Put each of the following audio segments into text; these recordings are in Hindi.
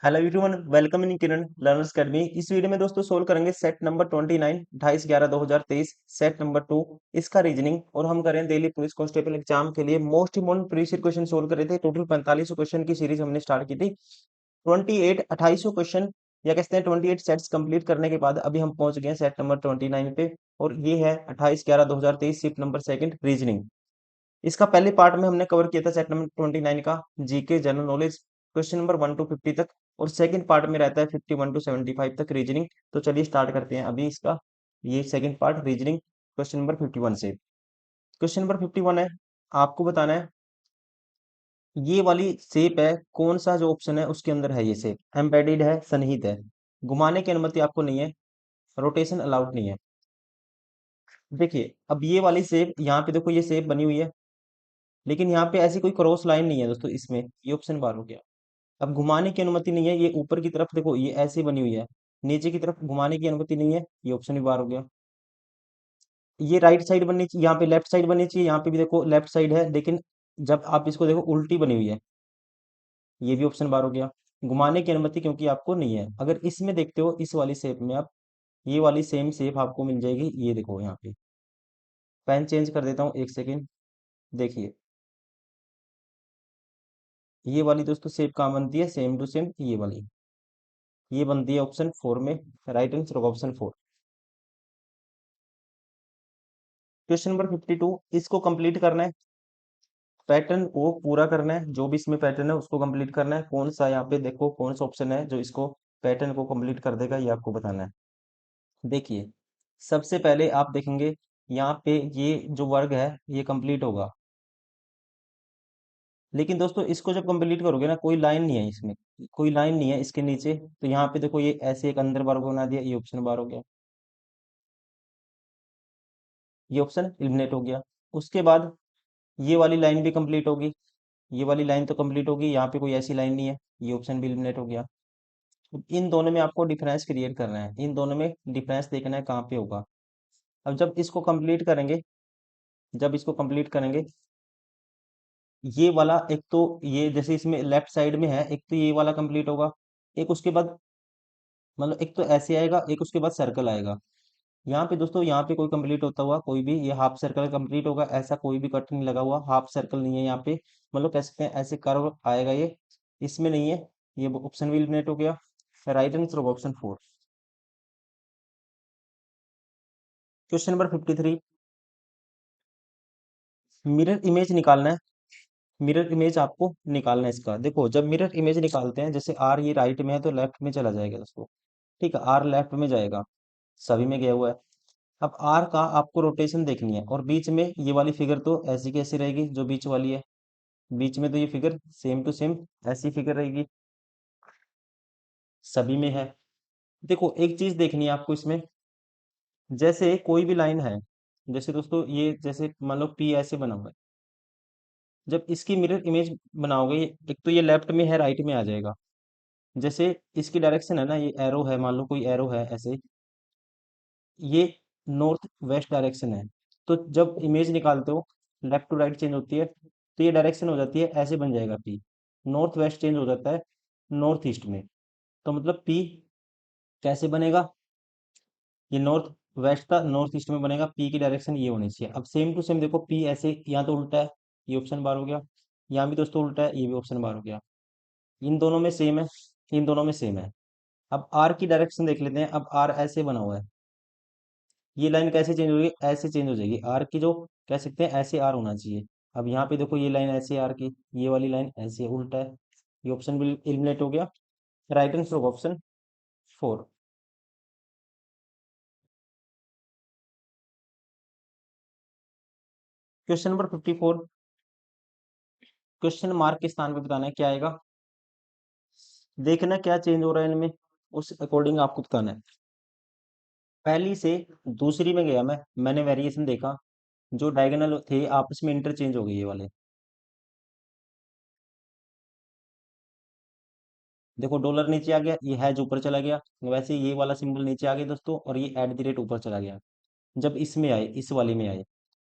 Hello everyone, welcome in Kiran learners academy. इस वीडियो में दोस्तों सोल्व करेंगे सेट नंबर 29 28/11/2023 सेट नंबर 2 इसका रीजनिंग। और हम करें दिल्ली पुलिस कांस्टेबल एग्जाम के लिए most important previous question solve कर रहे थे। टोटल 45 क्वेश्चन की सीरीज हमने स्टार्ट की थी। 28 क्वेश्चन या कहते हैं 28 सेट्स कंप्लीट करने के बाद अभी हम पहुंच गए सेट नंबर 29 पे। और ये है 28/11/2023 शिफ्ट नंबर सेकंड रीजनिंग। इसका पहले पार्ट में हमने कवर किया था सेट नंबर 29 का GK general knowledge question number 1 to 50 तक। और सेकंड पार्ट में रहता है 51 to 75 तक रीजनिंग। तो चलिए स्टार्ट करते हैं अभी इसका ये second part reasoning question number 51 से। क्वेश्चन नंबर 51 है, आपको बताना है ये वाली शेप है, कौन सा जो ऑप्शन है उसके अंदर है ये शेप। एम्बेडेड है, सन्निहित है, घुमाने की अनुमति आपको नहीं है, रोटेशन अलाउड नहीं है। देखिए अब ये वाली शेप, यहाँ पे देखो ये शेप बनी हुई है, लेकिन यहाँ पे ऐसी कोई क्रॉस लाइन नहीं है दोस्तों, इसमें ये ऑप्शन बार हो गया। अब घुमाने की अनुमति नहीं है, ये ऊपर की तरफ देखो ये ऐसे बनी हुई है, नीचे की तरफ घुमाने की अनुमति नहीं है, ये ऑप्शन भी बार हो गया। ये राइट साइड बननी चाहिए, यहाँ पे लेफ्ट साइड बननी चाहिए, यहाँ पे भी देखो लेफ्ट साइड है, लेकिन जब आप इसको देखो उल्टी बनी हुई है, ये भी ऑप्शन बार हो गया। घुमाने की अनुमति क्योंकि आपको नहीं है। अगर इसमें देखते हो इस वाली शेप में, आप ये वाली सेम शेप आपको मिल जाएगी, ये देखो यहाँ पे। पेन चेंज कर देता हूँ एक सेकेंड, देखिए ये वाली दोस्तों शेप कहाँ बनती है, सेम टू सेम ये वाली, ये बनती है ऑप्शन 4 में। राइट आंसर होगा ऑप्शन 4। क्वेश्चन नंबर 52, इसको कंप्लीट करना है, पैटर्न को पूरा करना है, जो भी इसमें पैटर्न है उसको कंप्लीट करना है। कौन सा यहाँ पे देखो कौन सा ऑप्शन है जो इसको पैटर्न को कंप्लीट कर देगा, ये आपको बताना है। देखिए सबसे पहले आप देखेंगे यहाँ पे ये जो वर्ग है ये कंप्लीट होगा, लेकिन दोस्तों इसको जब कंप्लीट करोगे ना, कोई लाइन नहीं है इसमें, कोई लाइन नहीं है इसके नीचे, तो यहाँ पे देखो ये ऐसे एक अंदर वर्ग बना दिया, ये ऑप्शन बार हो गया, ये ऑप्शन एलिमिनेट हो गया। उसके बाद ये वाली लाइन भी कंप्लीट होगी, ये वाली लाइन तो कंप्लीट होगी, यहाँ पे कोई ऐसी लाइन नहीं है, ये ऑप्शन भी एलिमिनेट हो गया। अब इन दोनों में आपको डिफरेंस क्रिएट करना है, इन दोनों में डिफरेंस देखना है कहाँ पे होगा। अब जब इसको कंप्लीट करेंगे, जब इसको कंप्लीट करेंगे, ये वाला एक तो ये जैसे इसमें लेफ्ट साइड में है, एक तो ये वाला कंप्लीट होगा, एक उसके बाद मतलब एक तो ऐसे आएगा, एक उसके बाद सर्कल आएगा। यहाँ पे दोस्तों यहाँ पे कोई कंप्लीट होता हुआ कोई भी, ये हाफ सर्कल कंप्लीट होगा, ऐसा कोई भी कट नहीं लगा हुआ, हाफ सर्कल नहीं है यहाँ पे, मतलब कह सकते हैं ऐसे कर्व आएगा ये, इसमें नहीं है, ये ऑप्शन भी एलिमिनेट हो गया। राइट आंसर होगा option 4। Question number 53, mirror image निकालना है। मिरर इमेज आपको निकालना है इसका। देखो जब मिरर इमेज निकालते हैं, जैसे आर ये राइट में है तो लेफ्ट में चला जाएगा दोस्तों, ठीक है, आर लेफ्ट में जाएगा, सभी में गया हुआ है। अब आर का आपको रोटेशन देखनी है, और बीच में ये वाली फिगर तो ऐसी कैसी रहेगी, जो बीच वाली है, बीच में तो ये फिगर सेम टू सेम ऐसी फिगर रहेगी, सभी में है। देखो एक चीज देखनी है आपको इसमें, जैसे कोई भी लाइन है, जैसे दोस्तों ये जैसे मान लो पी ऐसे बना हुआ है, जब इसकी मिरर इमेज बनाओगे, एक तो ये लेफ्ट में है राइट में आ जाएगा, जैसे इसकी डायरेक्शन है ना, ये एरो है, मान लो कोई एरो है ऐसे, ये नॉर्थ वेस्ट डायरेक्शन है, तो जब इमेज निकालते हो लेफ्ट टू राइट चेंज होती है, तो ये डायरेक्शन हो जाती है ऐसे बन जाएगा पी, नॉर्थ वेस्ट चेंज हो जाता है नॉर्थ ईस्ट में, तो मतलब पी कैसे बनेगा, ये नॉर्थ वेस्ट था नॉर्थ ईस्ट में बनेगा, पी की डायरेक्शन ये होनी चाहिए। अब सेम टू सेम देखो पी ऐसे यहाँ तो उल्टा है, ये ऑप्शन बार हो गया, यहाँ भी दोस्तों उल्टा है, ये भी ऑप्शन बार हो गया। इन दोनों में सेम है, इन दोनों में सेम है। अब आर की डायरेक्शन देख लेते हैं, अब आर ऐसे बना हुआ है, ये लाइन कैसे चेंज होगी, ऐसे चेंज हो जाएगी, आर की जो कह सकते हैं ऐसे आर होना चाहिए। अब यहाँ पे देखो ये लाइन ऐसे आर की, ये वाली लाइन ऐसे उल्टा है, ये ऑप्शन भी एलिमिनेट हो गया। राइट आंसर होगा option 4। Question number 54, question mark के स्थान पे बताना है क्या आएगा, देखना क्या चेंज हो रहा है इनमें, उस अकॉर्डिंग आपको बताना है। पहली से दूसरी में गया मैंने वेरिएशन देखा, जो डायगोनल थे आपस में इंटरचेंज हो गए ये वाले। देखो डॉलर नीचे आ गया, ये हैज ऊपर चला गया, वैसे ये वाला सिंबल नीचे आ गया दोस्तों, और ये एट द रेट ऊपर चला गया। जब इसमें आए, इस वाले में आए,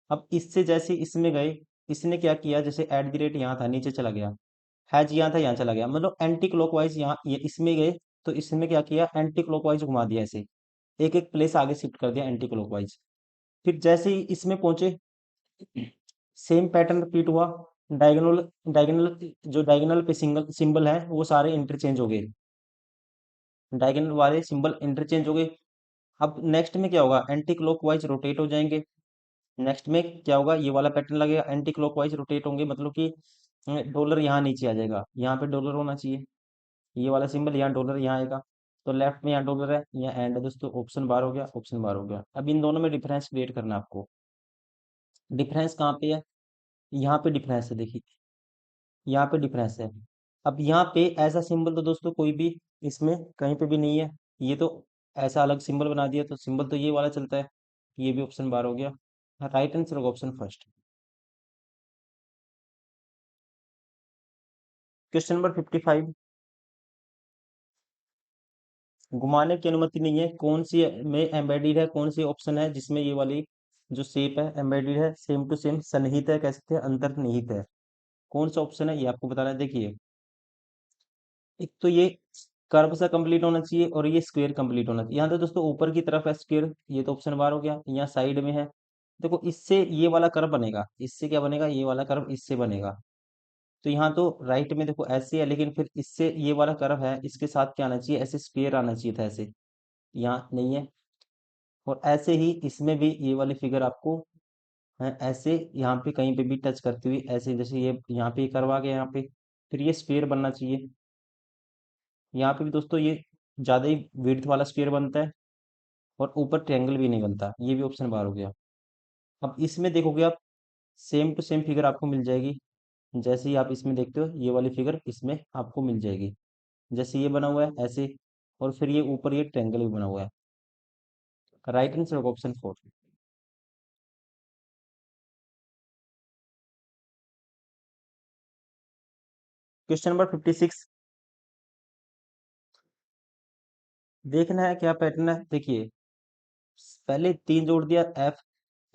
अब इससे जैसे इसमें गए, इसने क्या किया, जैसे एट द रेट यहाँ था नीचे चला गया, हैज यहाँ था, यहाँ चला गया, मतलब एंटी क्लॉकवाइज यहाँ ये इसमें गए, तो इसमें क्या किया, एंटी क्लॉकवाइज घुमा दिया ऐसे, एक एक प्लेस आगे शिफ्ट कर दिया एंटी क्लॉकवाइज। फिर जैसे ही इसमें पहुंचे, सेम पैटर्न रिपीट हुआ। डायगोनल डायगोनल जो डायगोनल पे सिंगल सिंबल है वो सारे इंटरचेंज हो गए, डायगोनल वाले सिंबल इंटरचेंज हो गए। अब नेक्स्ट में क्या होगा, एंटी क्लॉकवाइज रोटेट हो जाएंगे। नेक्स्ट में क्या होगा, ये वाला पैटर्न लगेगा, एंटी क्लॉकवाइज रोटेट होंगे, मतलब कि डॉलर यहाँ नीचे आ जाएगा, यहाँ पे डॉलर होना चाहिए, ये वाला सिंबल, यहाँ डॉलर यहाँ आएगा। तो लेफ्ट में यहाँ डॉलर है, यहाँ एंड है दोस्तों, ऑप्शन बार हो गया, ऑप्शन बार हो गया। अब इन दोनों में डिफरेंस क्रिएट करना है आपको। डिफरेंस कहाँ पे है, यहाँ पे डिफरेंस है, देखिए यहाँ पे डिफरेंस है। अब यहाँ पे ऐसा सिंबल तो दोस्तों कोई भी इसमें कहीं पे भी नहीं है, ये तो ऐसा अलग सिंबल बना दिया, तो सिंबल तो ये वाला चलता है, ये भी ऑप्शन बार हो गया। राइट आंसर होगा ऑप्शन फर्स्ट। क्वेश्चन नंबर 55, घुमाने की अनुमति नहीं है, कौन सी में एम्बेडेड है, कौन सी ऑप्शन है जिसमें ये वाली जो शेप है एम्बेडेड है, सेम टू सेम सन्निहित है, कह सकते हैं अंतर्निहित है, कौन सा ऑप्शन है ये आपको बताना है। देखिए, एक तो ये कर्व सा कंप्लीट होना चाहिए और ये स्क्वायर कंप्लीट होना चाहिए। यहाँ तो दोस्तों ऊपर की तरफ है स्क्वायर, ये तो ऑप्शन बार हो गया। यहाँ साइड में है, देखो इससे ये वाला कर्व बनेगा, इससे क्या बनेगा, ये वाला कर्व इससे बनेगा। तो यहाँ तो राइट में देखो ऐसे है, लेकिन फिर इससे ये वाला कर्व है, इसके साथ क्या आना चाहिए, ऐसे स्क्वायर आना चाहिए था ऐसे, यहाँ नहीं है। और ऐसे ही इसमें भी ये वाली फिगर आपको ऐसे यहाँ पे कहीं पे भी टच करती हुई ऐसे, जैसे ये यहाँ पे कर्व आ गया यहाँ पे, फिर ये स्फीयर बनना चाहिए। यहाँ पे भी दोस्तों ये ज्यादा ही विड्थ वाला स्फीयर बनता है, और ऊपर ट्रायंगल भी नहीं बनता, ये भी ऑप्शन बार हो गया। अब इसमें देखोगे आप, सेम टू सेम फिगर आपको मिल जाएगी, जैसे ही आप इसमें देखते हो ये वाली फिगर इसमें आपको मिल जाएगी, जैसे ये बना हुआ है ऐसे, और फिर ये ऊपर ये ट्रायंगल भी बना हुआ है। राइट आंसर होगा ऑप्शन फोर। क्वेश्चन नंबर 56, देखना है क्या पैटर्न है। देखिए, पहले तीन जोड़ दिया एफ,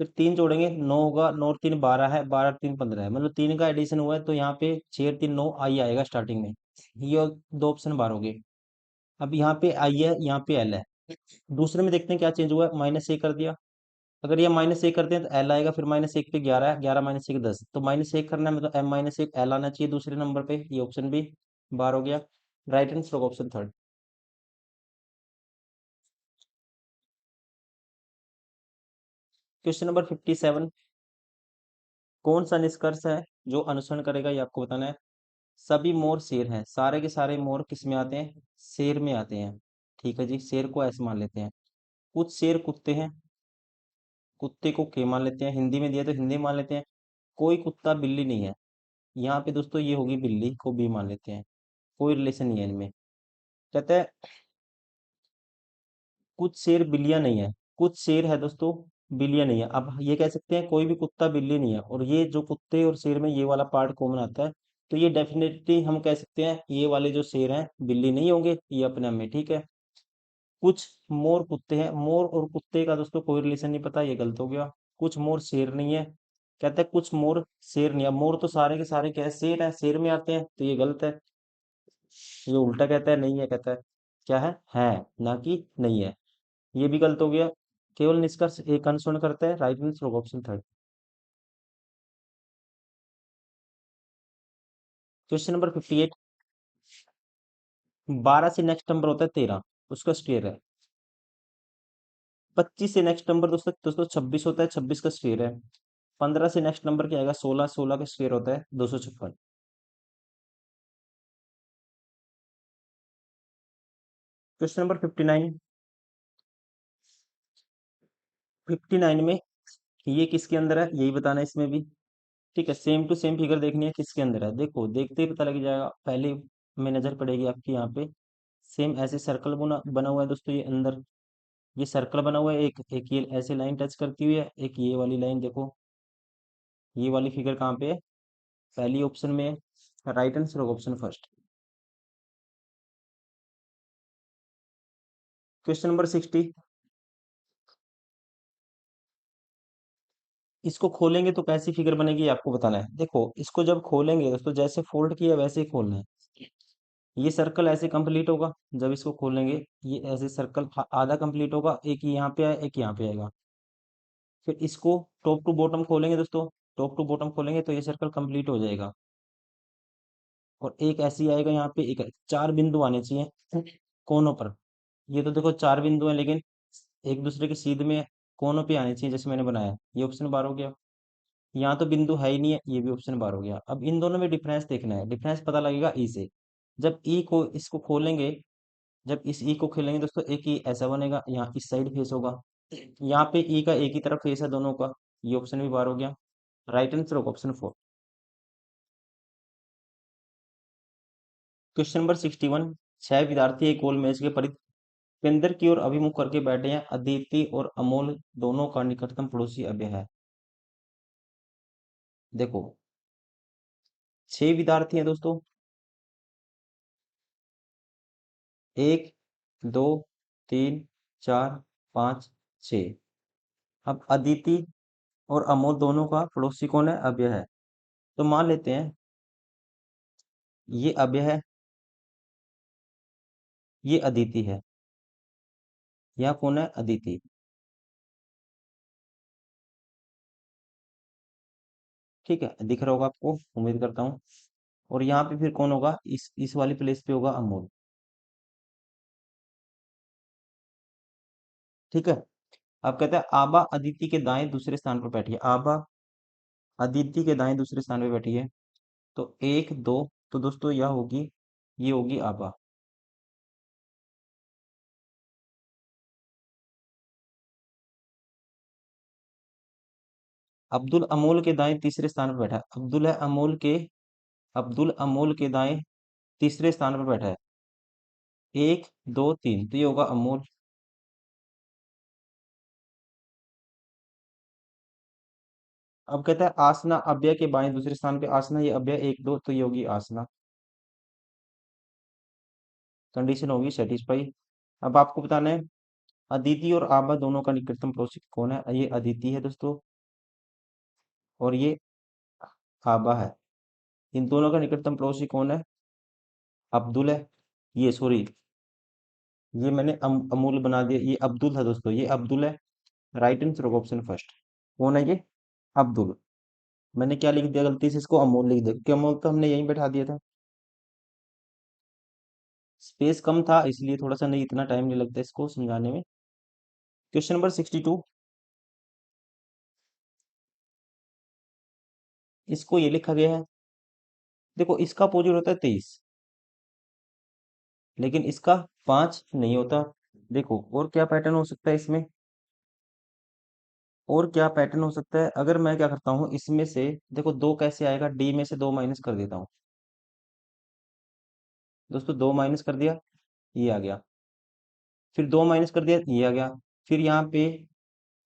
फिर तीन जोड़ेंगे, नौ होगा, नौ और तीन 12 है, 12 और तीन 15 है, मतलब तीन का एडिशन हुआ है, तो यहाँ पे 6 और तीन 9 आई आएगा स्टार्टिंग में, ये दो ऑप्शन बार हो गए। अब यहाँ पे आई है, यहाँ पे एल है। दूसरे में देखते हैं क्या चेंज हुआ है, -1 कर दिया, अगर ये -1 करते हैं तो एल आएगा, फिर -1 पे 11 है, 11 -1 10, तो -1 करना है, मतलब m-1 एल आना चाहिए दूसरे नंबर पे, ये ऑप्शन भी बार हो गया। राइट आंसर होगा ऑप्शन थर्ड। क्वेश्चन नंबर 57, कौन सा निष्कर्ष है जो अनुसरण करेगा, ये आपको बताना है। सभी मोर शेर हैं, सारे के सारे मोर किस में आते हैं, शेर में आते हैं। ठीक है जी, शेर को ऐसे मान लेते हैं। कुछ शेर कुत्ते हैं, कुत्ते को के मान लेते हैं, हिंदी में दिया तो हिंदी मान लेते हैं। कोई कुत्ता बिल्ली नहीं है, यहाँ पे दोस्तों ये होगी बिल्ली को बी मान लेते हैं, कोई रिलेशन नहीं है इनमें। कहते हैं कुछ शेर बिल्लियां नहीं है, कुछ शेर है दोस्तों, बिल्लियां नहीं है। अब ये कह सकते हैं कोई भी कुत्ता बिल्ली नहीं है, और ये जो कुत्ते और शेर में ये वाला पार्ट कॉमन आता है, तो ये डेफिनेटली हम कह सकते हैं ये वाले जो शेर हैं बिल्ली नहीं होंगे, ये अपने आप में ठीक है। कुछ मोर कुत्ते हैं, मोर और कुत्ते का दोस्तों कोई रिलेशन नहीं, पता, ये गलत हो गया। कुछ मोर शेर नहीं है, कहते हैं कुछ मोर शेर नहीं है, मोर तो सारे के सारे क्या है, शेर है, शेर में आते हैं, तो ये गलत है। ये उल्टा कहता है, नहीं है, कहता है क्या है ना कि नहीं है, ये भी गलत हो गया। केवल निष्कर्ष एक अनुसरण करता है, राइट आंसर होगा ऑप्शन थर्ड। क्वेश्चन नंबर 58, 12 से नेक्स्ट नंबर होता है 13, उसका स्क्वायर है। 25 से नेक्स्ट नंबर दोस्तों दोस्तों 26 होता है, 26 का स्क्वायर है। 15 से नेक्स्ट नंबर क्या आएगा, 16, 16 का स्क्वायर होता है 256। क्वेश्चन नंबर 59, 59 में ये किसके अंदर है यही बताना है इसमें भी। ठीक है, सेम टू सेम फिगर देखनी है किसके अंदर है, देखो देखते ही पता लग जाएगा, पहले में नजर पड़ेगी आपकी यहाँ पे। सेम ऐसे सर्कल बना बना हुआ है दोस्तों, ये अंदर ये सर्कल बना हुआ है, एक एक ये ऐसे लाइन टच करती हुई है, एक ये वाली लाइन देखो, ये वाली फिगर कहाँ पे है, पहली ऑप्शन में है। राइट आंसर होगा ऑप्शन फर्स्ट। क्वेश्चन नंबर 60, इसको खोलेंगे तो कैसी फिगर बनेगी आपको बताना है। देखो इसको जब खोलेंगे दोस्तों, जैसे फोल्ड किया वैसे ही खोलना है। ये सर्कल ऐसे कंप्लीट होगा, जब इसको खोलेंगे ये ऐसे सर्कल आधा कंप्लीट होगा, एक यहाँ पे आया एक यहाँ पे आएगा। फिर इसको टॉप टू बॉटम खोलेंगे दोस्तों, टॉप टू बॉटम खोलेंगे तो ये सर्कल कंप्लीट हो जाएगा। और एक ऐसे ही आएगा यहाँ पे, एक चार बिंदु आने चाहिए कोनों पर। ये तो देखो चार बिंदु हैं, लेकिन एक दूसरे के सीध में कोनों पे आने चाहिए, जैसे मैंने बनाया। ये ऑप्शन बार हो गया। यहाँ तो बिंदु है ही नहीं है, ये भी ऑप्शन बार हो गया। अब इन दोनों में डिफरेंस देखना है, डिफरेंस पता लगेगा ई से। जब ई को इसको खोलेंगे, जब इस ई को खोलेंगे दोस्तों, एक ई ऐसा बनेगा, यहाँ इस साइड फेस होगा। यहाँ पे ई का एक ही तरफ फेस है दोनों का। ये ऑप्शन भी बार हो गया। राइट आंसर होगा ऑप्शन 4। Question number 61। छह विद्यार्थी एक गोल मेज के केंद्र की ओर अभिमुख करके बैठे हैं। अदिति और अमोल दोनों का निकटतम पड़ोसी अभय है। देखो छह विद्यार्थी हैं दोस्तों, एक, दो, तीन, चार, पाँच, छ। अब अदिति और अमोल दोनों का पड़ोसी कौन है? अभय है। तो मान लेते हैं ये अभय है, ये अदिति है। यहाँ कौन है? अदिति। ठीक है, दिख रहा होगा आपको, उम्मीद करता हूँ। और यहाँ पे फिर कौन होगा? इस वाली प्लेस पे होगा अमोल। ठीक है। अब कहते हैं आबा अदिति के दाएं दूसरे स्थान पर बैठी है। आबा अदिति के दाएं दूसरे स्थान पे बैठी है। तो एक दो, तो दोस्तों यह होगी, ये होगी आबा। अब्दुल अमोल के दाएं तीसरे स्थान पर बैठा है। अब्दुल अमोल के दाएं तीसरे स्थान पर बैठा है। एक दो तीन, तो ये होगा अमोल। अब कहता है आसना अव्यय के बाएं दूसरे स्थान पे आसना, ये अव्यय एक दो, तो ये होगी आसना। कंडीशन होगी सेटिस्फाई। अब आपको बताना है अदिति और आबा दोनों का निकटतम पड़ोसी कौन है? ये अदिति है दोस्तों, और ये आबा है। इन दोनों का निकटतम पड़ोसी कौन है? अब्दुल है। ये सॉरी, ये मैंने अमूल बना दिया, ये अब्दुल है दोस्तों, ये अब्दुल है। राइट आंसर होगा ऑप्शन फर्स्ट। कौन है ये? अब्दुल। मैंने क्या लिख दिया गलती से, इसको अमोल लिख दिया, क्योंकि अमोल तो हमने यहीं बैठा दिया था। स्पेस कम था इसलिए थोड़ा सा नहीं, इतना टाइम नहीं लगता इसको समझाने में। Question number 62। इसको ये लिखा गया है। देखो इसका अपोजिट होता है 23, लेकिन इसका 5 नहीं होता। देखो और क्या पैटर्न हो सकता है इसमें, और क्या पैटर्न हो सकता है? अगर मैं क्या करता हूँ इसमें से, देखो दो कैसे आएगा, डी में से दो माइनस कर देता हूँ दोस्तों। दो माइनस कर दिया, ये आ गया। फिर दो माइनस कर दिया, ये आ गया। फिर यहाँ पे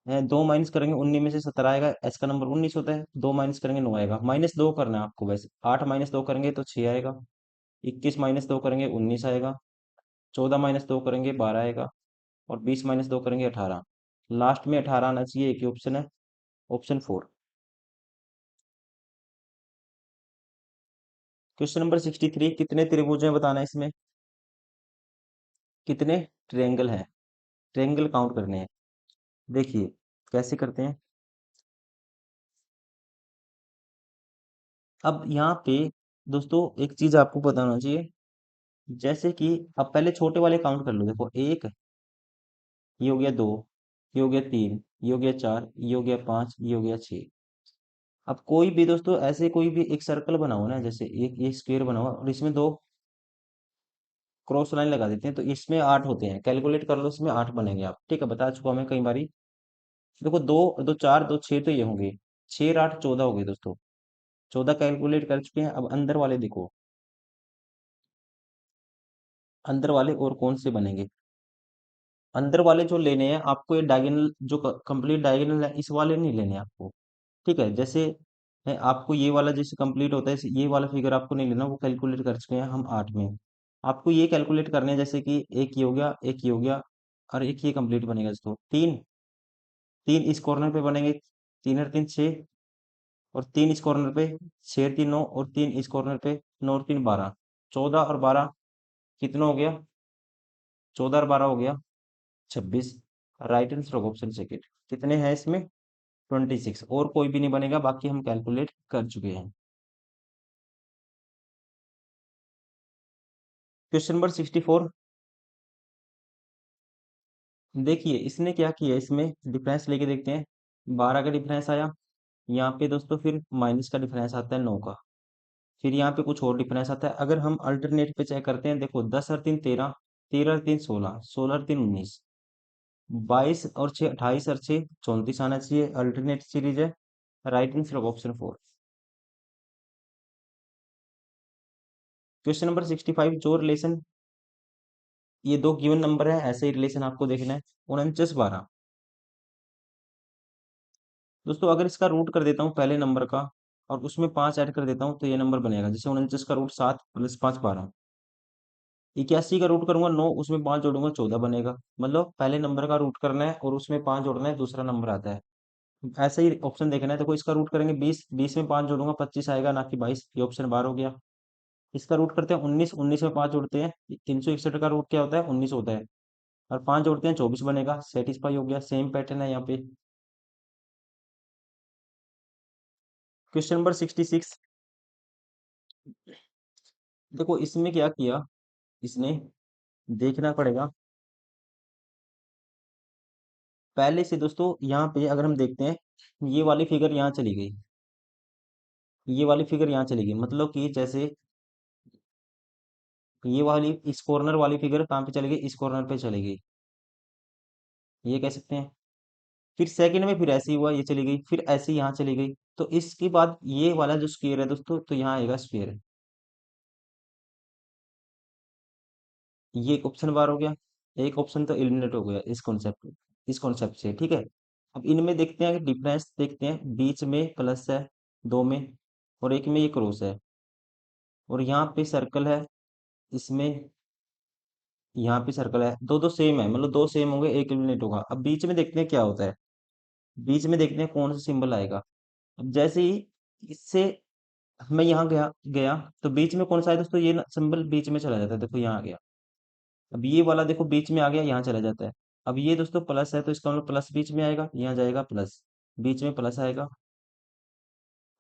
दो माइनस करेंगे, 19 में से 17 आएगा, एस का नंबर 19 होता है। दो माइनस करेंगे 9 आएगा, माइनस दो करना है आपको वैसे। 8 माइनस दो करेंगे तो 6 आएगा। 21 माइनस दो करेंगे 19 आएगा। 14 माइनस दो करेंगे 12 आएगा। और 20 माइनस दो करेंगे 18। लास्ट में 18 आना चाहिए, एक ही ऑप्शन है, ऑप्शन 4। Question number 63। कितने त्रिभुज हैं बताना है इसमें, कितने ट्रायंगल हैं, ट्रायंगल काउंट करने हैं। देखिए कैसे करते हैं। अब यहाँ पे दोस्तों एक चीज आपको पता होना चाहिए, जैसे कि अब पहले छोटे वाले काउंट कर लो। देखो एक, ये हो गया दो, ये हो गया तीन, ये हो गया चार, ये हो गया पांच, ये हो गया छह। अब कोई भी दोस्तों ऐसे कोई भी एक सर्कल बनाओ ना, जैसे एक ये स्क्वायर बनाओ और इसमें दो क्रॉस लाइन लगा देते हैं, तो इसमें 8 होते हैं। कैलकुलेट कर लो, इसमें 8 बनेंगे। आप ठीक है, बता चुका हूं मैं कई बारी। देखो दो दो चार दो छह, तो ये होंगे 6 8 14 हो गए दोस्तों। 14 कैलकुलेट कर चुके हैं। अब अंदर वाले देखो, अंदर वाले और कौन से बनेंगे? अंदर वाले जो लेने हैं आपको, ये डायगोनल जो कंप्लीट डायगोनल है, इस वाले नहीं लेने आपको। ठीक है, जैसे है आपको ये वाला जैसे कंप्लीट होता है, ये वाला फिगर आपको नहीं लेना, वो कैलकुलेट कर चुके हैं हम 8 में। आपको ये कैलकुलेट करने हैं, जैसे कि एक ये हो गया, एक ये हो गया, और एक ये कंप्लीट बनेगा दोस्तों। तीन, तीन इस कॉर्नर पे बनेंगे, 3 और 3 6, और 3 इस कॉर्नर पे, 6 3 9, और 3 इस कॉर्नर पे, 9 और 3 12, 14 और 12 कितना हो गया? 14 और 12 हो गया 26। Right answer of option second. कितने हैं इसमें? 26। और कोई भी नहीं बनेगा, बाकी हम कैलकुलेट कर चुके हैं। Question number 64। देखिए इसने क्या किया, इसमें डिफरेंस लेके देखते हैं। 12 का डिफरेंस आया, यहाँ पे दोस्तों फिर माइनस का डिफरेंस आता है 9 का, फिर यहाँ पे कुछ और डिफरेंस आता है। अगर हम अल्टरनेट पे चेक करते हैं, देखो 10 और 3 13, 13 और 3 16, 16 और 3 19, 22 और 6 28 और 6 34 आना चाहिए। अल्टरनेट सीरीज है। Right answer of option 4। Question number 65। जो रिलेशन, ये दो गिवन नंबर है, ऐसे ही रिलेशन आपको देखना है। 49 12। दोस्तों अगर इसका रूट कर देता हूँ पहले नंबर का, और उसमें 5 ऐड कर देता हूँ, तो ये नंबर बनेगा। जैसे 49 का रूट 7 प्लस 5 12। 81 का रूट करूंगा 9, उसमें 5 जोड़ूंगा 14 बनेगा। मतलब पहले नंबर का रूट करना है और उसमें 5 जोड़ना है, दूसरा नंबर आता है। ऐसे ही ऑप्शन देखना है। देखो इसका रूट करेंगे 20, 20 में 5 जोड़ूंगा 25 आएगा, ना कि 22। ये ऑप्शन बार हो गया। इसका रूट करते हैं 19, 19 में 5 जोड़ते हैं, 361 का रूट क्या होता है? 19 होता है। और 5 जोड़ते हैं 24 बनेगा। सेटिस्फाई हो गया। सेम पैटर्न है यहाँ पे। Question number 66। देखो इसमें क्या किया इसने, देखना पड़ेगा। पहले से दोस्तों यहाँ पे अगर हम देखते हैं, ये वाली फिगर यहाँ चली गई, ये वाली फिगर यहाँ चली गई, मतलब कि जैसे ये वाली इस कॉर्नर वाली फिगर कहाँ पे चली गई? इस कॉर्नर पे चली गई, ये कह सकते हैं। फिर सेकंड में फिर ऐसे ही हुआ, ये चली गई, फिर ऐसे ही यहाँ चली गई। तो इसके बाद ये वाला जो स्क्वायर है दोस्तों, तो यहाँ आएगा स्क्वायर। ये एक ऑप्शन बार हो गया। एक ऑप्शन तो एलिमिनेट हो गया इस कॉन्सेप्ट से, ठीक है। अब इनमें देखते हैं, डिफरेंस देखते हैं। बीच में प्लस है, दो में, और एक में ये क्रॉस है, और यहाँ पे सर्कल है, इसमें यहाँ पे सर्कल है। दो दो सेम है, मतलब दो सेम होंगे, एक एलिमिनेट होगा। अब बीच में देखते हैं क्या होता है, बीच में देखते हैं कौन सा सिंबल आएगा। अब जैसे ही इससे मैं यहाँ गया गया, तो बीच में कौन सा है दोस्तों? ये सिंबल बीच में चला जाता है, देखो यहाँ आ गया। अब ये वाला देखो बीच में आ गया, यहाँ चला जाता है। अब ये दोस्तों प्लस है, तो इसका मतलब प्लस बीच में आएगा, यहाँ जाएगा प्लस, बीच में प्लस आएगा।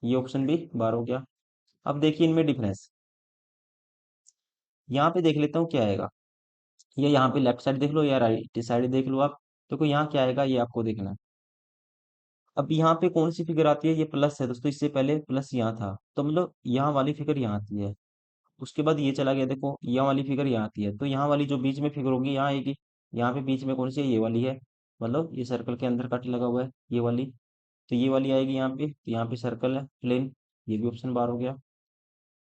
ये ऑप्शन भी बार हो गया। अब देखिए इनमें डिफरेंस, यहाँ पे देख लेता हूँ क्या आएगा। ये यहाँ पे लेफ्ट साइड देख लो या राइट साइड देख लो आप। देखो यहाँ क्या आएगा, ये आपको देखना है। अब यहाँ पे कौन सी फिगर आती है? ये प्लस है दोस्तों, इससे पहले प्लस यहाँ था, तो मतलब यहाँ वाली फिगर यहाँ आती है। उसके बाद ये चला गया, देखो यहाँ वाली फिगर यहाँ आती है, तो यहाँ वाली जो बीच में फिगर होगी यहाँ आएगी। यहाँ पे बीच में कौन सी है? ये वाली है। मतलब ये सर्कल के अंदर कट लगा हुआ है, ये वाली। तो ये वाली आएगी यहाँ पे, तो यहाँ पे सर्कल है प्लेन। ये भी ऑप्शन बार हो गया।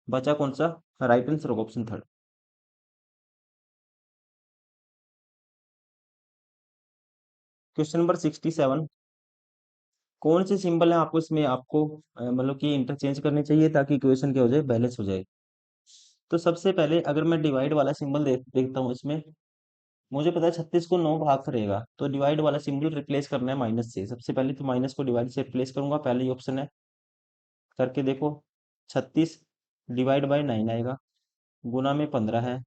बचा कौन सा? राइट आंसर होगा ऑप्शन थर्ड। Question number 67। कौन से सिंबल है आपको इसमें, आपको मतलब कि इंटरचेंज करने चाहिए, ताकि इक्वेशन क्या हो जाए? बैलेंस हो जाए। तो सबसे पहले अगर मैं डिवाइड वाला सिंबल देखता हूँ इसमें, मुझे पता है 36 को 9 भाग करेगा, तो डिवाइड वाला सिंबल रिप्लेस करना है माइनस से। सबसे पहले तो माइनस को डिवाइड से रिप्लेस करूंगा, पहले ही ऑप्शन है। करके देखो, 36 डिवाइड बाय 9 आएगा, गुना में 15 है,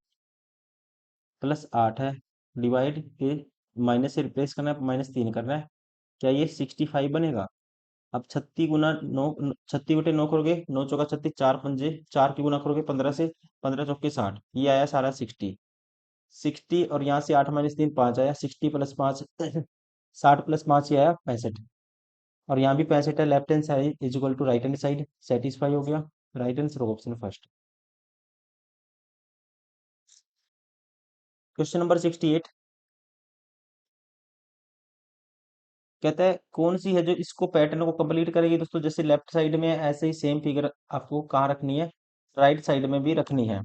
प्लस 8 है, डिवाइड के माइनस से रिप्लेस करना है, -3 करना है। क्या ये 65 बनेगा? अब 36 गुना 9, 36/9 करोगे, 9 चौका 36, 4 पंजे 4 की गुना करोगे 15 से, 15 चौके 60, ये आया सारा 60। 60 और यहाँ से 8 - 3 5 आया, 60 प्लस 5 60 प्लस 5 ये आया 65। और यहाँ भी 65 है। Left hand side is equal to right hand side, satisfy हो गया। Right answer option first. Question number 68। कहता है कौन सी है जो इसको पैटर्न को कंप्लीट करेगी दोस्तों? जैसे लेफ्ट साइड में है, ऐसे ही सेम फिगर आपको कहाँ रखनी है? राइट साइड में भी रखनी है।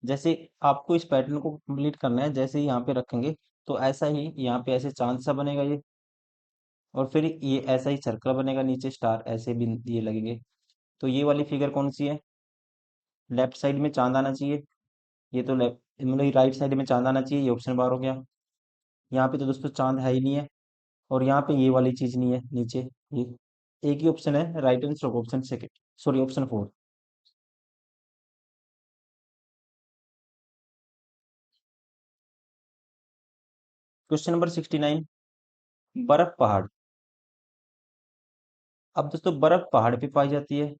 जैसे आपको इस पैटर्न को कंप्लीट करना है, जैसे ही यहाँ पे रखेंगे, तो ऐसा ही यहाँ पे ऐसे चांद सा बनेगा ये, और फिर ये ऐसा ही सर्कल बनेगा, नीचे स्टार ऐसे भी ये लगेंगे। तो ये वाली फिगर कौन सी है? लेफ्ट साइड में चांद आना चाहिए। ये तो लेफ्ट, मतलब राइट साइड में चांद आना चाहिए, ये ऑप्शन बार हो गया। यहाँ पे तो दोस्तों चांद है ही नहीं है, और यहाँ पे ये वाली चीज नहीं है नीचे, ये एक ही ऑप्शन है right answer, option second, sorry option four. Question number 69, बर्फ पहाड़। अब दोस्तों बर्फ पहाड़ पे पाई जाती है,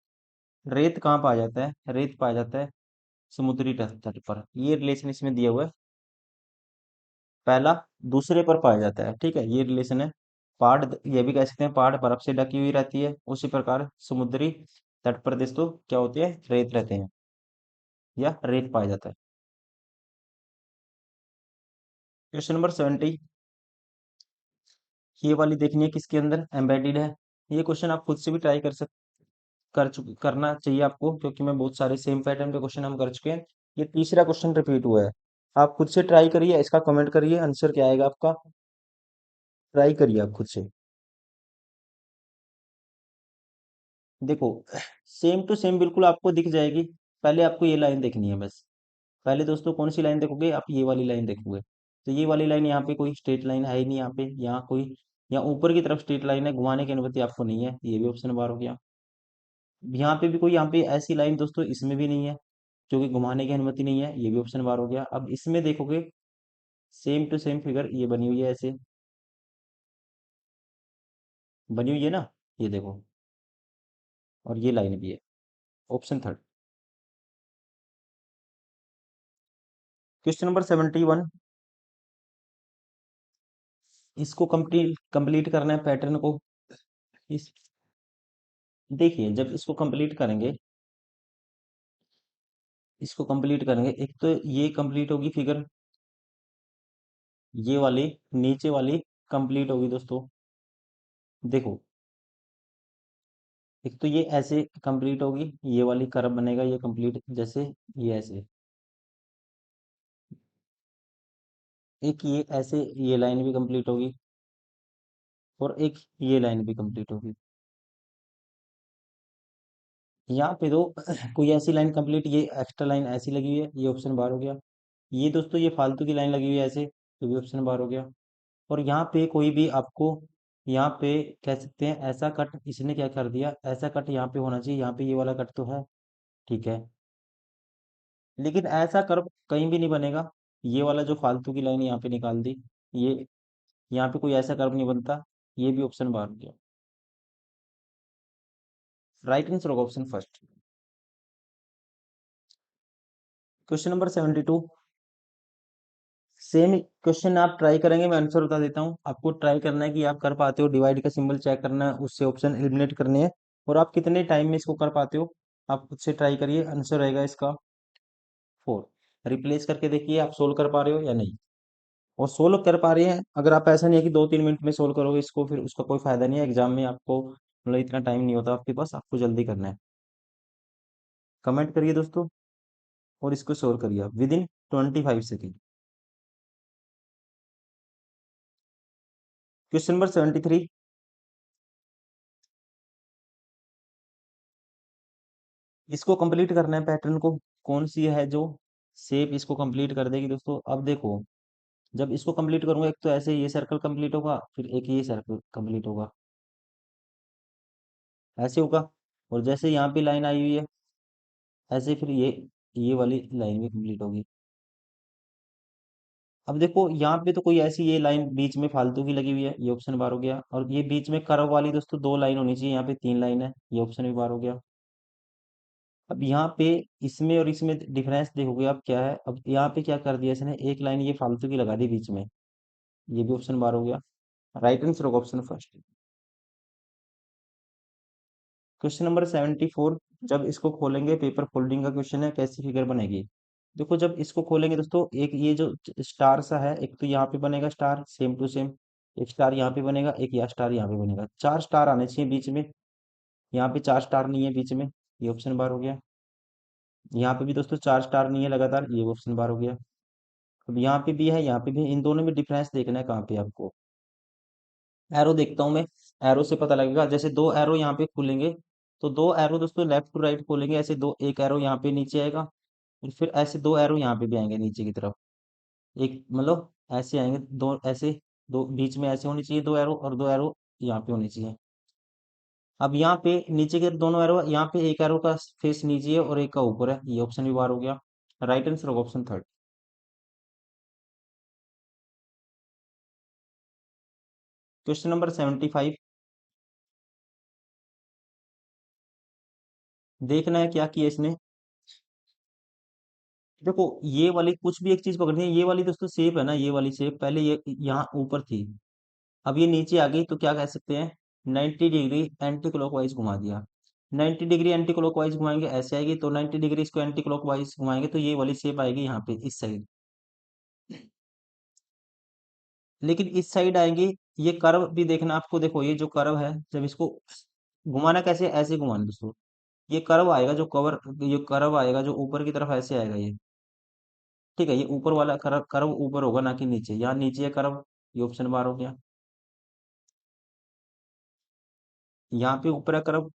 रेत कहाँ पाया जाता है? रेत पाया जाता है समुद्री तट तट पर। ये रिलेशन इसमें दिया हुआ है। पहला दूसरे पर पाया जाता है, ठीक है, ये रिलेशन है। ये भी कह सकते हैं पहाड़ बर्फ से ढकी हुई रहती है, उसी प्रकार समुद्री तट पर दोस्तों क्या होते हैं? रेत रहते हैं या रेत पाया जाता है। क्वेश्चन नंबर 70, ये वाली देखनी है किसके अंदर एम्बेडेड है। ये क्वेश्चन आप खुद से भी ट्राई करना चाहिए आपको, क्योंकि मैं बहुत सारे सेम पैटर्न पे क्वेश्चन हम कर चुके हैं। ये तीसरा क्वेश्चन रिपीट हुआ है। आप खुद से ट्राई करिए, इसका कमेंट करिए, आंसर क्या आएगा आपका, ट्राई करिए आप खुद से। देखो सेम टू सेम बिल्कुल आपको दिख जाएगी। पहले आपको ये लाइन देखनी है बस। पहले दोस्तों कौन सी लाइन देखोगे आप? ये वाली लाइन देखोगे। तो ये वाली लाइन यहाँ पे कोई स्ट्रेट लाइन है ही नहीं, यहाँ पे यहाँ कोई, यहाँ ऊपर की तरफ स्ट्रेट लाइन है, घुमाने की अनुमति आपको नहीं है, ये भी ऑप्शन बार हो गया। यहाँ पे भी कोई, यहाँ पे ऐसी लाइन दोस्तों इसमें भी नहीं है जो कि घुमाने की अनुमति नहीं है, ये भी ऑप्शन बार हो गया। अब इसमें देखोगे सेम टू सेम फिगर ये बनी हुई है ऐसे, बनी हुई है ना, ये देखो, और ये लाइन भी है, ऑप्शन थर्ड। क्वेश्चन नंबर 71, इसको कंप्लीट कंप्लीट करना है पैटर्न को। इस देखिए जब इसको कंप्लीट करेंगे, इसको कंप्लीट करेंगे, एक तो ये कंप्लीट होगी फिगर, ये वाली नीचे वाली कंप्लीट होगी दोस्तों। देखो एक तो ये ऐसे कंप्लीट होगी, ये वाली कर्व बनेगा, ये कंप्लीट जैसे ये ऐसे, एक ये ऐसे ये लाइन भी कंप्लीट होगी, और एक ये लाइन भी कंप्लीट होगी। यहाँ पे तो कोई ऐसी लाइन कंप्लीट, ये एक्स्ट्रा लाइन ऐसी लगी हुई है, ये ऑप्शन बार हो गया। ये दोस्तों ये फालतू की लाइन लगी हुई है ऐसे, तो भी ऑप्शन बार हो गया। और यहाँ पे कोई भी आपको, यहाँ पे कह सकते हैं ऐसा कट इसने क्या कर दिया, ऐसा कट यहाँ पे होना चाहिए, यहाँ पे ये वाला कट तो है, ठीक है, लेकिन ऐसा कर्व कहीं भी नहीं बनेगा। ये वाला जो फालतू की लाइन यहाँ पे निकाल दी, ये यहाँ पे कोई ऐसा कर्व नहीं बनता, ये भी ऑप्शन बार हो गया। राइट आंसर होगा option first. Question number 72, same question आप ट्राई करेंगे, मैं आंसर बता देता हूँ। आपको ट्राई करना है कि आप कर पाते हो, डिवाइड का सिंबल चेक करना है, उससे ऑप्शन एलिमिनेट करने हैं, और आप कितने टाइम में इसको कर पाते हो आप खुद से ट्राई करिए। आंसर रहेगा इसका फोर। रिप्लेस करके देखिए आप सोल्व कर पा रहे हो या नहीं, और सोल्व कर पा रहे हैं। अगर आप, ऐसा नहीं है कि 2-3 मिनट में सोल्व करोगे इसको, फिर उसका कोई फायदा नहीं है एग्जाम में, आपको मतलब इतना टाइम नहीं होता आपके पास, आपको जल्दी करना है। कमेंट करिए दोस्तों, और इसको सोल्व करिए आप with in 25 second. Question number 73, इसको कंप्लीट करना है पैटर्न को। कौन सी है जो शेप इसको कंप्लीट कर देगी दोस्तों? अब देखो जब इसको कंप्लीट करूंगा, एक तो ऐसे ये सर्कल कंप्लीट होगा, फिर एक ये सर्कल कंप्लीट होगा, ऐसे होगा, और जैसे यहाँ पे लाइन आई हुई है, ऐसे फिर ये वाली लाइन भी कंप्लीट होगी। अब देखो यहाँ पे तो कोई ऐसी ये लाइन बीच में फालतू की लगी हुई है, ये ऑप्शन बार हो गया। और ये बीच में कर्व वाली दोस्तों 2 लाइन होनी चाहिए, यहाँ पे 3 लाइन है, ये ऑप्शन भी बार हो गया। अब यहाँ पे इसमें और इसमें डिफरेंस देखोगे आप क्या है, अब यहाँ पे क्या कर दिया इसने, एक लाइन ये फालतू की लगा दी बीच में, ये भी ऑप्शन बार हो गया। राइट आंसर होगा ऑप्शन फर्स्ट। क्वेश्चन नंबर 74, जब इसको खोलेंगे, पेपर फोल्डिंग का क्वेश्चन है, कैसी फिगर बनेगी? देखो जब इसको खोलेंगे दोस्तों, एक ये जो स्टार सा है, एक तो यहाँ पे बनेगा स्टार सेम टू सेम, एक स्टार यहाँ पे बनेगा, एक यहाँ स्टार यहाँ पे बनेगा, 4 स्टार आने चाहिए बीच में। यहाँ पे 4 स्टार नहीं है बीच में, ये ऑप्शन बार हो गया। यहाँ पे भी दोस्तों 4 स्टार नहीं है लगातार, ये ऑप्शन बार हो गया। अब यहाँ पे भी है, यहाँ पे भी है, इन दोनों में डिफरेंस देखना है कहाँ पे आपको। एरो देखता हूँ मैं, एरो से पता लगेगा। जैसे 2 एरो यहाँ पे खुलेंगे, तो 2 एरो दोस्तों लेफ्ट टू राइट खोलेंगे, ऐसे दो, एक एरो यहाँ पे नीचे आएगा, और फिर ऐसे 2 एरो यहाँ पे भी आएंगे नीचे की तरफ, एक मतलब ऐसे आएंगे दो, ऐसे दो बीच में ऐसे होनी चाहिए 2 एरो, और 2 एरो यहाँ पे होनी चाहिए। अब यहाँ पे नीचे के दोनों एरो, यहाँ पे एक एरो का फेस नीचे है और एक का ऊपर है, ये ऑप्शन भी बार हो गया। राइट आंसर होगा ऑप्शन थर्ड। Question number 75। देखना है क्या किया इसने। देखो ये वाली कुछ भी एक चीज पकड़नी है, ये वाली दोस्तों शेप है ना, ये वाली शेप पहले ये यहाँ ऊपर थी, अब ये नीचे आ गई, तो क्या कह सकते हैं, 90 डिग्री एंटी क्लॉकवाइज घुमा दिया। 90 डिग्री एंटी क्लॉकवाइज घुमाएंगे ऐसे आएगी, तो 90 डिग्री इसको एंटी क्लॉकवाइज घुमाएंगे तो ये वाली शेप आएगी यहाँ पे इस साइड। लेकिन इस साइड आएंगे, ये कर्व भी देखना आपको, देखो ये जो कर्व है, जब इसको घुमाना कैसे, ऐसे घुमाना दोस्तों, ये कर्व आएगा जो कवर, ये कर्व आएगा जो ऊपर की तरफ ऐसे आएगा ये। ठीक है, ये ऊपर वाला कर्व, कर्व ऊपर होगा ना कि नीचे, यहाँ नीचे है कर्व, ये ऑप्शन बार हो गया। यहाँ पे ऊपर है कर्व,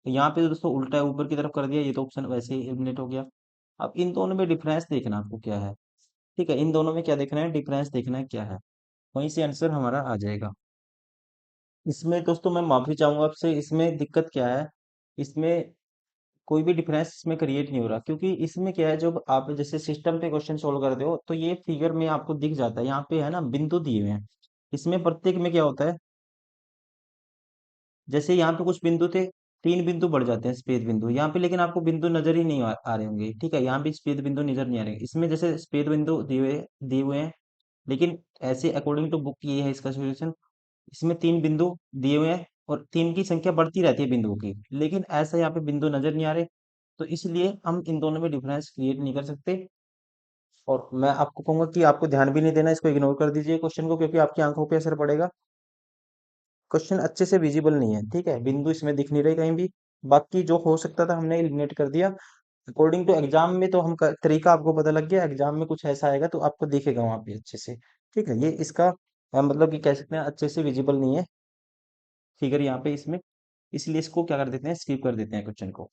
यहाँ पे तो दोस्तों उल्टा है, ऊपर की तरफ कर दिया, ये तो ऑप्शन वैसे ही एलिमिनेट हो गया। अब इन दोनों में डिफरेंस देखना आपको क्या है। ठीक है, इन दोनों में क्या देखना है, डिफरेंस देखना है क्या है, वहीं से आंसर हमारा आ जाएगा। इसमें दोस्तों मैं माफी चाहूंगा आपसे, इसमें दिक्कत क्या है, इसमें कोई भी डिफरेंस इसमें क्रिएट नहीं हो रहा, क्योंकि इसमें क्या है, जब आप जैसे सिस्टम पे क्वेश्चन सोल्व करते हो तो ये फिगर में आपको दिख जाता है, यहाँ पे है ना बिंदु दिए हुए हैं, इसमें प्रत्येक में क्या होता है, जैसे यहाँ पे कुछ बिंदु थे, 3 बिंदु बढ़ जाते हैं सफेद बिंदु यहाँ पे, लेकिन आपको बिंदु नजर ही नहीं आ रहे होंगे। ठीक है, यहाँ भी सफेद बिंदु नजर नहीं आ रहे, इसमें जैसे सफेद बिंदु दिए हुए हैं, लेकिन ऐसे अकॉर्डिंग टू बुक ये है इसका सोल्यूशन, इसमें 3 बिंदु दिए हुए हैं और 3 की संख्या बढ़ती रहती है बिंदुओं की, लेकिन ऐसा यहाँ पे बिंदु नजर नहीं आ रहे, तो इसलिए हम इन दोनों में डिफरेंस क्रिएट नहीं कर सकते। और मैं आपको कहूंगा कि आपको ध्यान भी नहीं देना, इसको इग्नोर कर दीजिए क्वेश्चन को, क्योंकि आपकी आंखों पे असर पड़ेगा। क्वेश्चन अच्छे से विजिबल नहीं है, ठीक है, बिंदु इसमें दिख नहीं रहे कहीं भी। बाकी जो हो सकता था हमने एलिमिनेट कर दिया। अकॉर्डिंग टू एग्जाम में तो तरीका आपको पता लग गया, एग्जाम में कुछ ऐसा आएगा तो आपको दिखेगा वहां पे अच्छे से। ठीक है, ये इसका मतलब कि कह सकते हैं अच्छे से विजिबल नहीं है फिगर यहाँ पे इसमें, इसलिए इसको क्या कर देते हैं, स्किप कर देते हैं क्वेश्चन को।